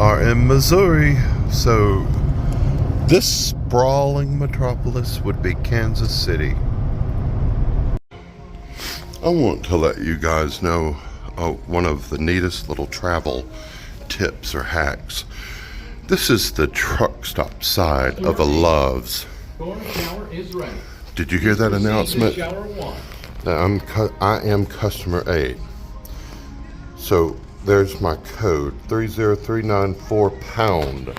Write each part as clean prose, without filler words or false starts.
are in Missouri, so this sprawling metropolis would be Kansas City. I want to let you guys know one of the neatest little travel tips or hacks. This is the truck stop side of a Love's. Did you hear that announcement? I am customer 8. So there's my code, 30394 pound.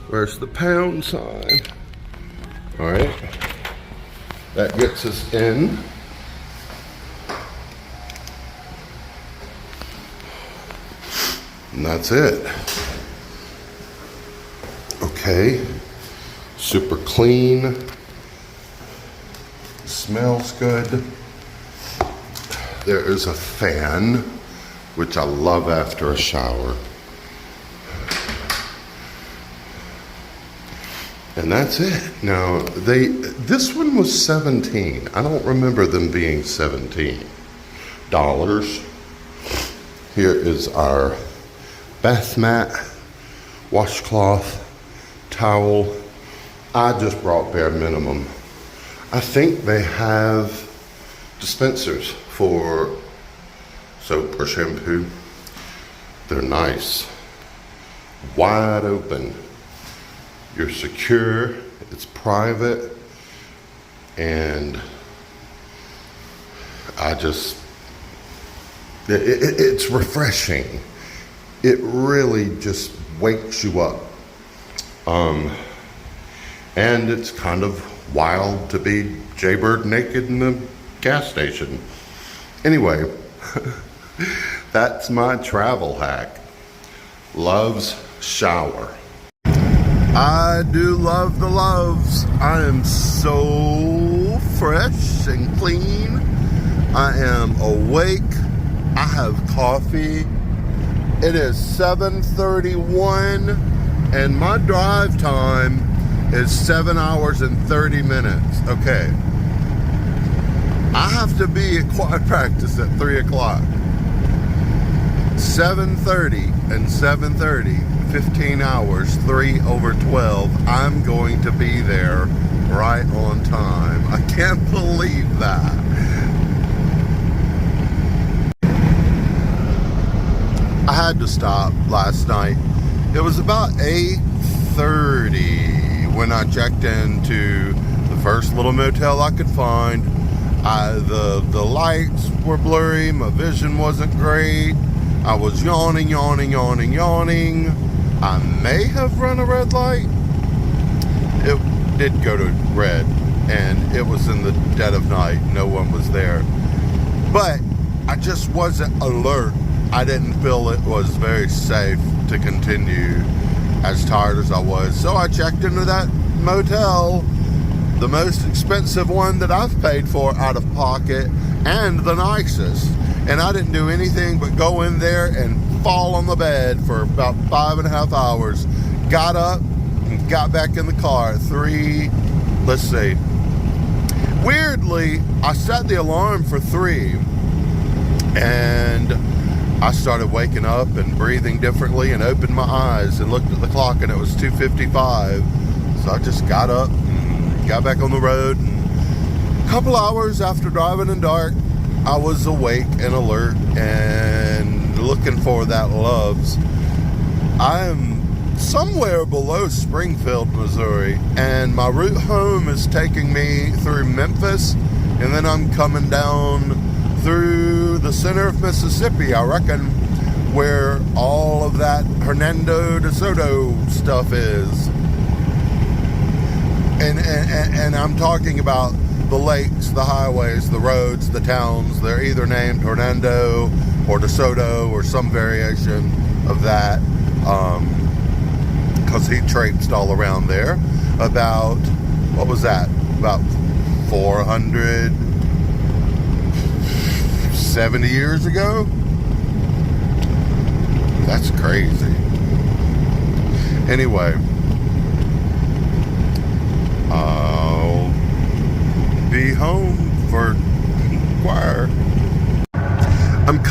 Where's the pound sign? All right, that gets us in. And that's it. Okay, super clean. Smells good. There is a fan, which I love after a shower. And that's it. Now, this one was $17. I don't remember them being $17. Here is our bath mat, washcloth, towel. I just brought bare minimum. I think they have dispensers for soap or shampoo. They're nice. Wide open. You're secure, it's private, and it's refreshing. It really just wakes you up. And it's kind of wild to be jaybird naked in the gas station. Anyway, that's my travel hack. Love's shower. I do love the Loves. I am so fresh and clean. I am awake. I have coffee. It is 7:31 and my drive time is 7 hours and 30 minutes. Okay. I have to be at choir practice at 3 o'clock. 7:30 and 7:30. 15 hours, 3 over 12. I'm going to be there right on time. I can't believe that. I had to stop last night. It was about 8:30 when I checked into the first little motel I could find. The lights were blurry. My vision wasn't great. I was yawning. I may have run a red light. It did go to red, and it was in the dead of night. No one was there. But I just wasn't alert. I didn't feel it was very safe to continue, as tired as I was. So I checked into that motel, the most expensive one that I've paid for out of pocket, and the nicest. And I didn't do anything but go in there and fall on the bed for about 5.5 hours. Got up and got back in the car at 3. Let's see. Weirdly, I set the alarm for 3. And I started waking up and breathing differently and opened my eyes and looked at the clock and it was 2:55. So I just got up and got back on the road. And a couple hours after driving in dark, I was awake and alert and looking for that Love's. I am somewhere below Springfield, Missouri, and my route home is taking me through Memphis, and then I'm coming down through the center of Mississippi, I reckon, where all of that Hernando de Soto stuff is. And I'm talking about the lakes, the highways, the roads, the towns. They're either named Hernando or DeSoto or some variation of that, because he traipsed all around there about, what was that, about 470 years ago? That's crazy. Anyway, I'll be home for choir.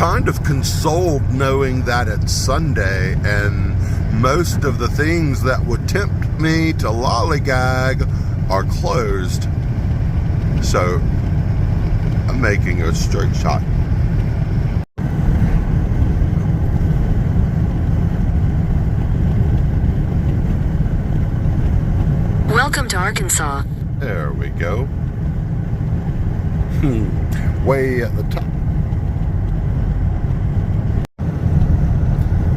kind of consoled knowing that it's Sunday and most of the things that would tempt me to lollygag are closed. So I'm making a straight shot. Welcome to Arkansas. There we go. Way at the top.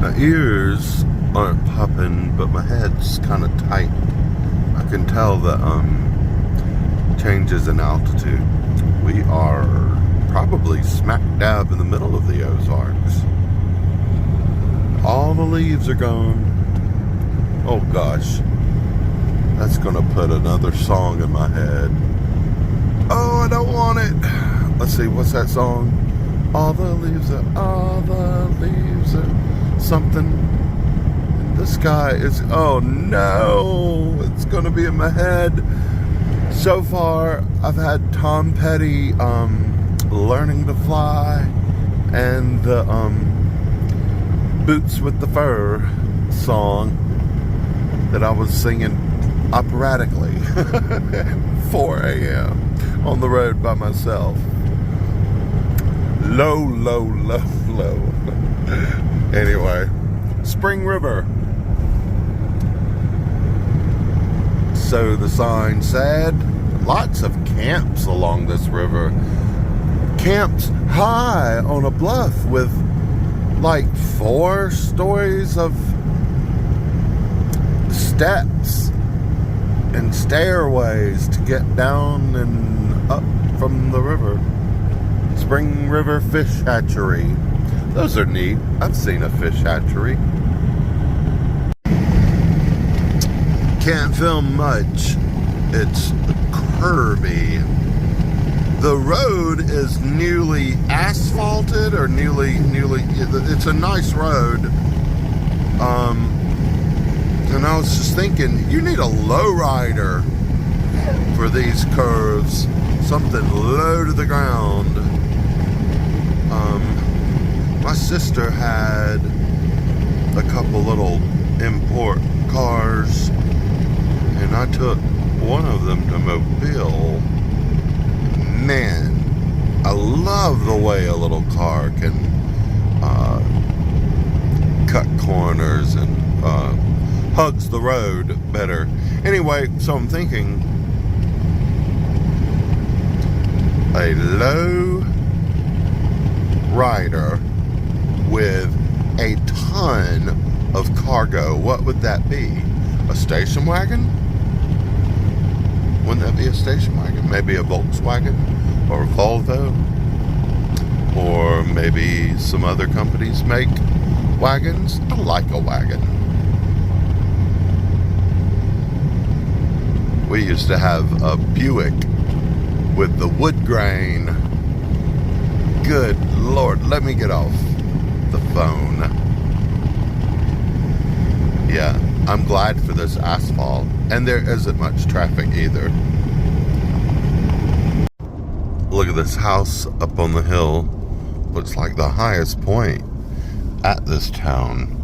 My ears aren't popping, but my head's kind of tight. I can tell the changes in altitude. We are probably smack dab in the middle of the Ozarks. All the leaves are gone. Oh gosh. That's gonna put another song in my head. Oh, I don't want it. Let's see, what's that song? All the leaves are something. And the sky is, oh no, it's gonna be in my head. So far, I've had Tom Petty, Learning to Fly, and the Boots with the Fur song that I was singing operatically 4 a.m. on the road by myself. Low. Anyway, Spring River. So the sign said, lots of camps along this river. Camps high on a bluff with like 4 stories of steps and stairways to get down and up from the river. Spring River Fish Hatchery. Those are neat. I've seen a fish hatchery. Can't film much. It's curvy. The road is newly asphalted or newly, it's a nice road. And I was just thinking, you need a lowrider for these curves. Something low to the ground. My sister had a couple little import cars, and I took one of them to Mobile. Man, I love the way a little car can cut corners and hugs the road better. Anyway, so I'm thinking a low rider with a ton of cargo. What would that be? A station wagon? Wouldn't that be a station wagon? Maybe a Volkswagen or a Volvo, or maybe some other companies make wagons. I like a wagon. We used to have a Buick with the wood grain. Good Lord, let me get off the phone. Yeah, I'm glad for this asphalt, and there isn't much traffic either. Look at this house up on the hill. Looks like the highest point at this town.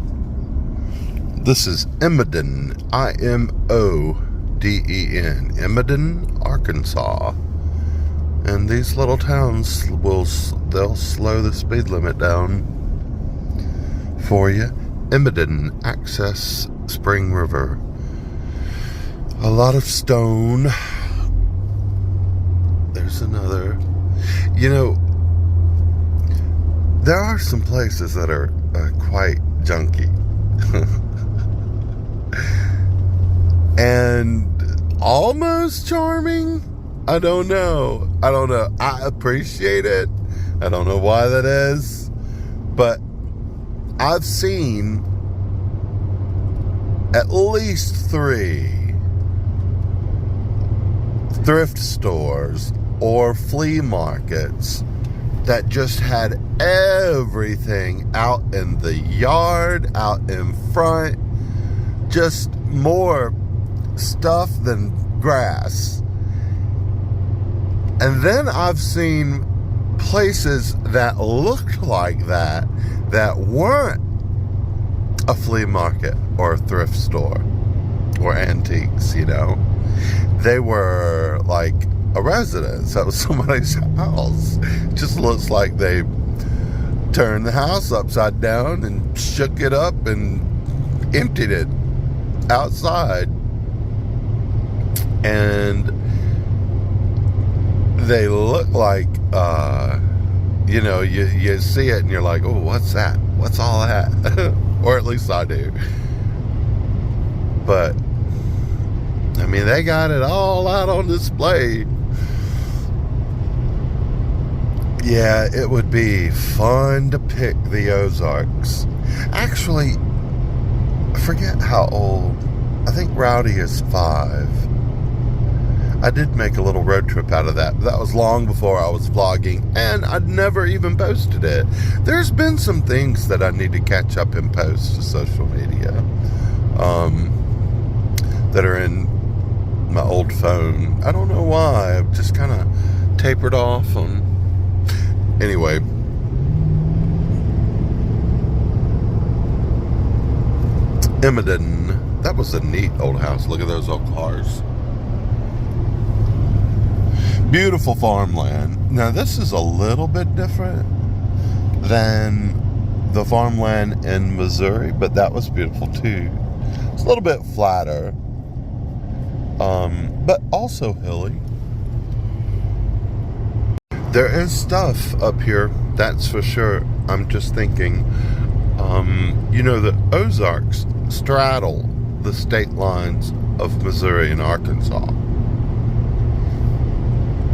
This is Imoden, I-M-O-D-E-N, Imoden, Arkansas. And these little towns they'll slow the speed limit down for you. Imoden, access Spring River. A lot of stone. There's another. You know, there are some places that are quite junky. And almost charming. I don't know. I appreciate it. I don't know why that is. But I've seen at least 3 thrift stores or flea markets that just had everything out in the yard, out in front. Just more stuff than grass. And then I've seen places that looked like that weren't a flea market or a thrift store or antiques, you know. They were like a residence. That was somebody's house. It just looks like they turned the house upside down and shook it up and emptied it outside. And they look like, you know, you see it and you're like, oh, what's that? What's all that? Or at least I do. But, I mean, they got it all out on display. Yeah, it would be fun to pick the Ozarks. Actually, I forget how old. I think Rowdy is 5. I did make a little road trip out of that. That was long before I was vlogging, and I'd never even posted it. There's been some things that I need to catch up and post to social media that are in my old phone. I don't know why. I've just kind of tapered off on. Anyway. Emmerdon. That was a neat old house. Look at those old cars. Beautiful farmland. Now this is a little bit different than the farmland in Missouri, but that was beautiful too. It's a little bit flatter, but also hilly. There is stuff up here, that's for sure. I'm just thinking, you know, the Ozarks straddle the state lines of Missouri and Arkansas.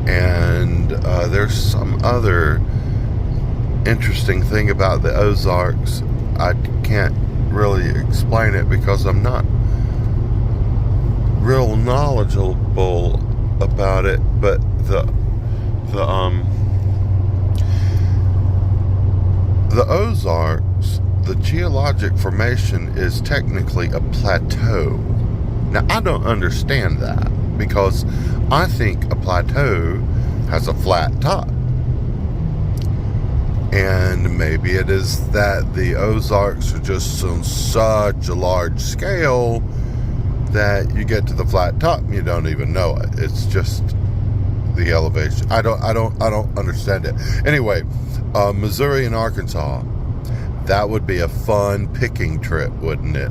And there's some other interesting thing about the Ozarks. I can't really explain it because I'm not real knowledgeable about it, but the Ozarks, the geologic formation is technically a plateau. Now I don't understand that, because I think a plateau has a flat top. And maybe it is that the Ozarks are just on such a large scale that you get to the flat top and you don't even know it. It's just the elevation. I don't understand it. Anyway, Missouri and Arkansas, that would be a fun picking trip, wouldn't it?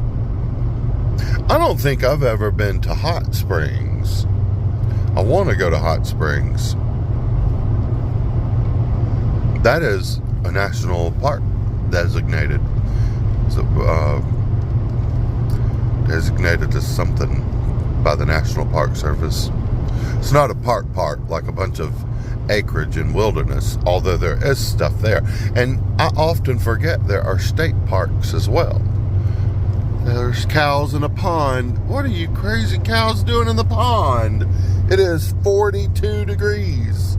I don't think I've ever been to Hot Springs. I want to go to Hot Springs. That is a national park designated. So, designated as something by the National Park Service. It's not a park like a bunch of acreage and wilderness, although there is stuff there. And I often forget there are state parks as well. There's cows in a pond. What are you crazy cows doing in the pond? It is 42 degrees.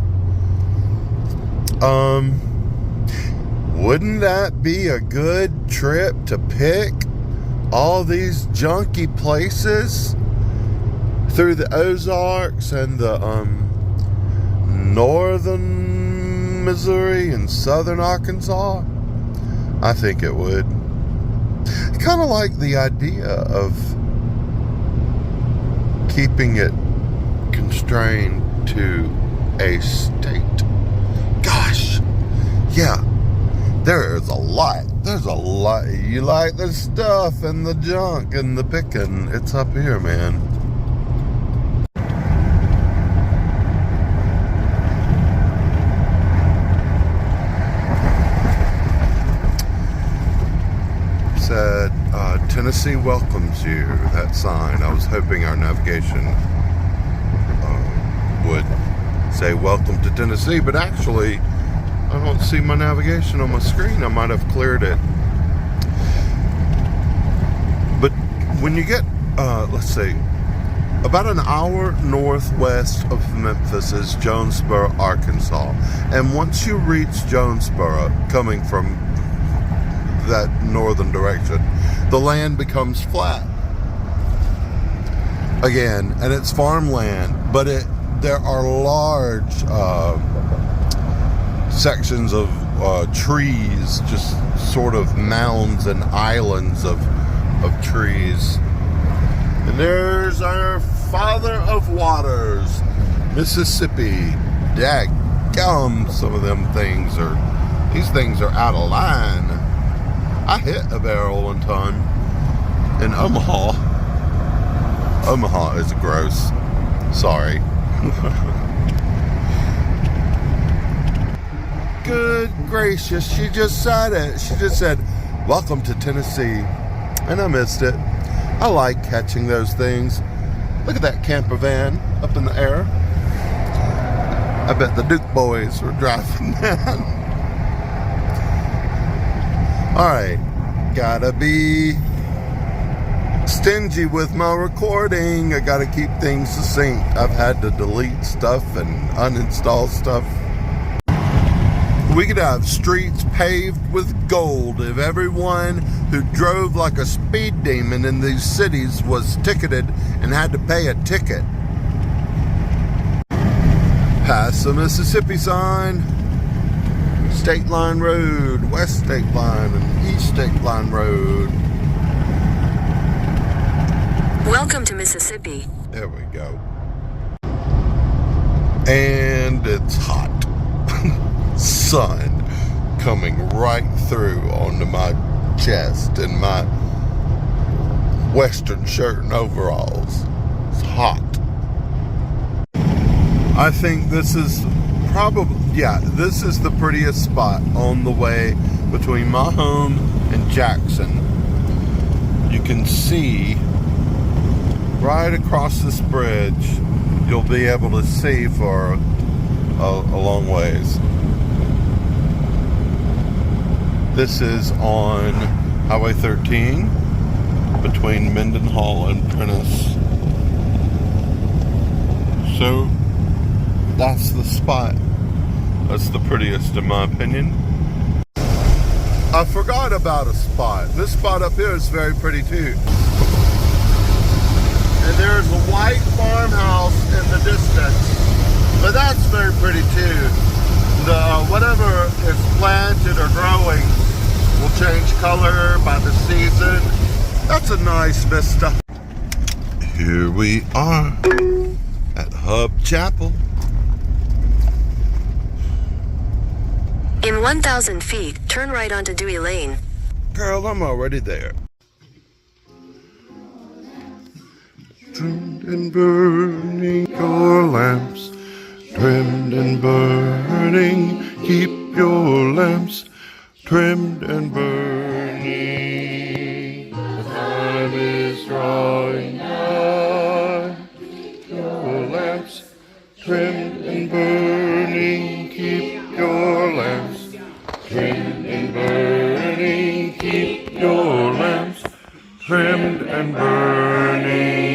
Wouldn't that be a good trip to pick all these junky places through the Ozarks and the northern Missouri and southern Arkansas? I think it would. Kind of like the idea of keeping it constrained to a state. Gosh, yeah, there's a lot. You like the stuff and the junk and the picking. It's up here, man. Said, Tennessee welcomes you, that sign. I was hoping our navigation would say welcome to Tennessee, but actually I don't see my navigation on my screen. I might have cleared it. But when you get, let's see, about an hour northwest of Memphis is Jonesboro, Arkansas. And once you reach Jonesboro, coming from that northern direction, the land becomes flat again, and it's farmland, but there are large sections of trees, just sort of mounds and islands of trees. And there's our father of waters, Mississippi. Daggum, some of them things these things are out of line. I hit a barrel one time in Omaha. Omaha is gross. Sorry. Good gracious, she just said it. She just said, "Welcome to Tennessee." And I missed it. I like catching those things. Look at that camper van up in the air. I bet the Duke boys were driving that. Alright, gotta be stingy with my recording. I gotta keep things succinct. I've had to delete stuff and uninstall stuff. We could have streets paved with gold if everyone who drove like a speed demon in these cities was ticketed and had to pay a ticket. Past the Mississippi sign, State Line Road, West State Line and East State Line Road. Welcome to Mississippi. There we go. And it's hot. Sun coming right through onto my chest and my western shirt and overalls. It's hot. I think this is this is the prettiest spot on the way between my home and Jackson. You can see right across this bridge. You'll be able to see for a long ways. This is on Highway 13 between Mendenhall and Prentice. So that's the spot. That's the prettiest in my opinion. I forgot about a spot. This spot up here is very pretty too. And there's a white farmhouse in the distance. But that's very pretty too. The whatever is planted or growing will change color by the season. That's a nice vista. Here we are at Hub Chapel. In 1,000 feet, turn right onto Dewey Lane. Girl, I'm already there. Trimmed and burning your lamps, trimmed and burning, keep your lamps trimmed and burning. The time is drawing nigh, your lamps trimmed and burning, keep your lamps trimmed and burning, keep your lamps trimmed and burning.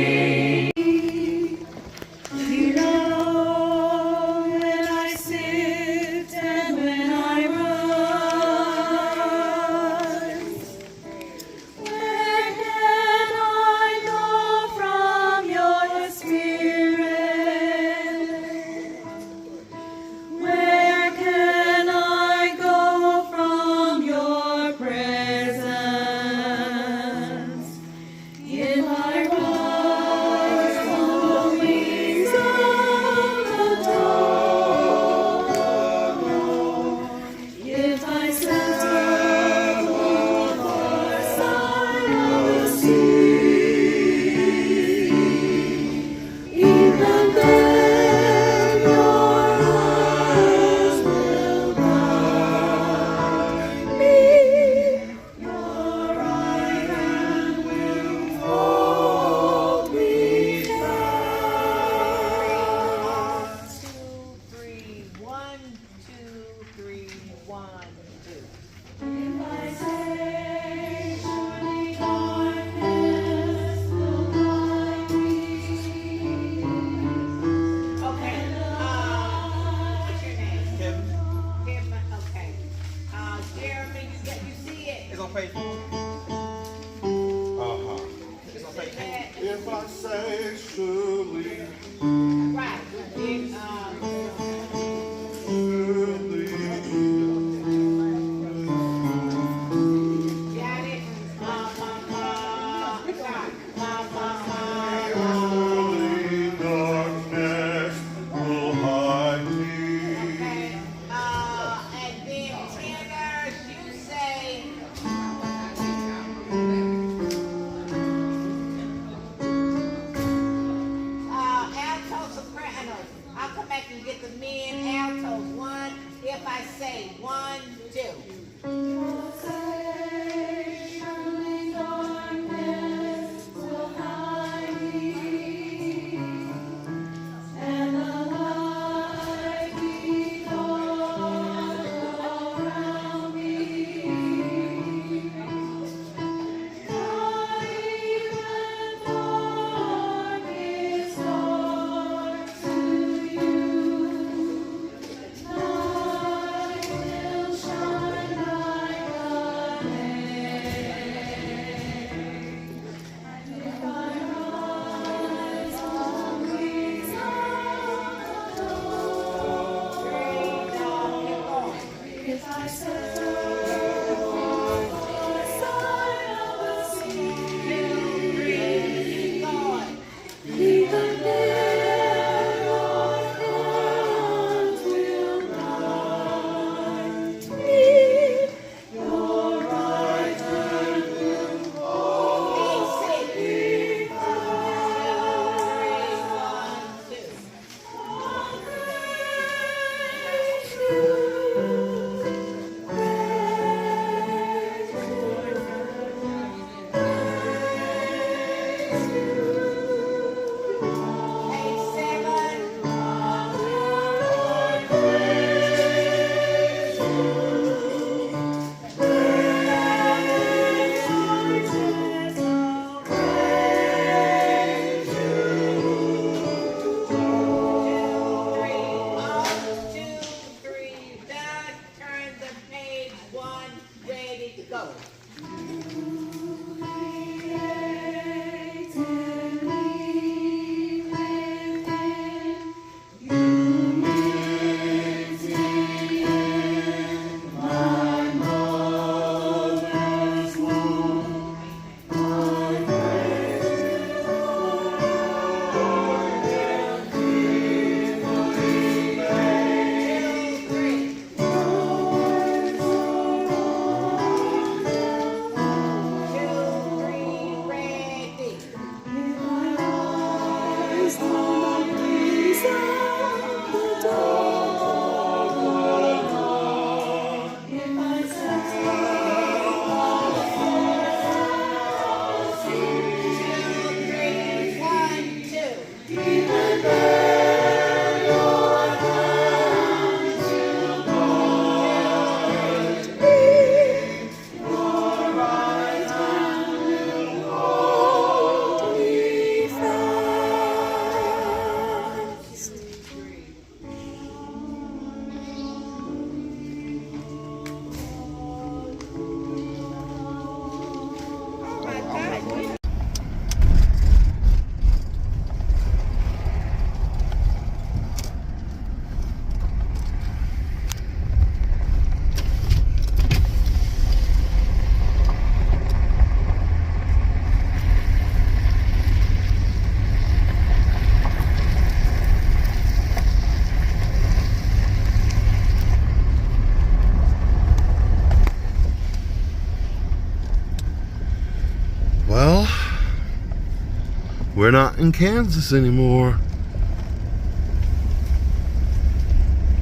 I'll come back and get the men altos. One, if I say 1, 2. Go. Well, we're not in Kansas anymore.